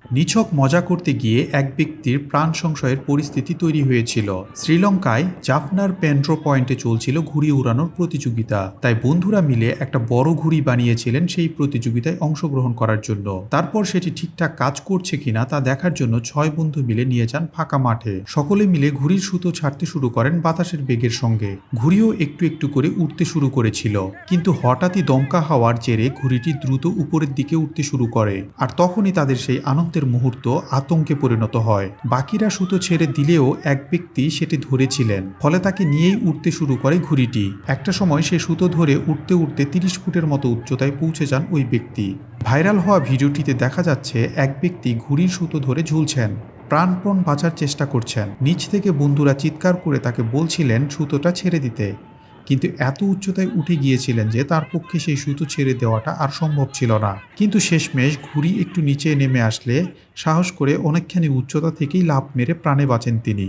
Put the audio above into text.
নিছক মজা করতে গিয়ে এক ব্যক্তির প্রাণ সংশয়ের পরিস্থিতি তৈরি হয়েছিল। শ্রীলঙ্কায় জাফনার পেন্ড্রো পয়েন্টে চলছিল ঘুড়ি উড়ানোর প্রতিযোগিতা, তাই বন্ধুরা মিলে একটা বড় ঘুড়ি বানিয়েছিলেন সেই প্রতিযোগিতায় অংশগ্রহণ করার জন্য। তারপর সেটি ঠিকঠাক কাজ করছে কিনা তা দেখার জন্য 6 বন্ধু মিলে নিয়ে যান ফাঁকা মাঠে। সকলে মিলে ঘুড়ির সুতো ছাড়তে শুরু করেন বাতাসের বেগের সঙ্গে। ঘুড়িও একটু একটু করে উঠতে শুরু করেছিল, কিন্তু হঠাৎই দমকা হাওয়ার জেরে ঘুড়িটি দ্রুত উপরের দিকে উঠতে শুরু করে। আর তখনই তাদের সেই আনন্দের মুহূর্ত আতঙ্কে পরিণত হয়। বাকিরা সুতো ছেড়ে দিলেও এক ব্যক্তি সেটি ধরেছিলেন, ফলে তাকে নিয়েই উঠতে শুরু করে ঘুড়িটি। একটা সময় সে সুতো ধরে উঠতে উঠতে 30 ফুটের মতো উচ্চতায় পৌঁছে যান ওই ব্যক্তি। ভাইরাল হওয়া ভিডিওটিতে দেখা যাচ্ছে এক ব্যক্তি ঘুড়ির সুতো ধরে ঝুলছেন, প্রাণপণ বাঁচার চেষ্টা করছেন। নিচ থেকে বন্ধুরা চিৎকার করে তাকে বলছিলেন সুতোটা ছেড়ে দিতে, কিন্তু এত উচ্চতায় উঠে গিয়েছিলেন যে তার পক্ষে সেই সুতো ছেড়ে দেওয়াটা আর সম্ভব ছিল না। কিন্তু শেষমেশ ঘুড়ি একটু নিচে নেমে আসলে সাহস করে অনেকখানি উচ্চতা থেকেই লাফ মেরে প্রাণে বাঁচেন তিনি।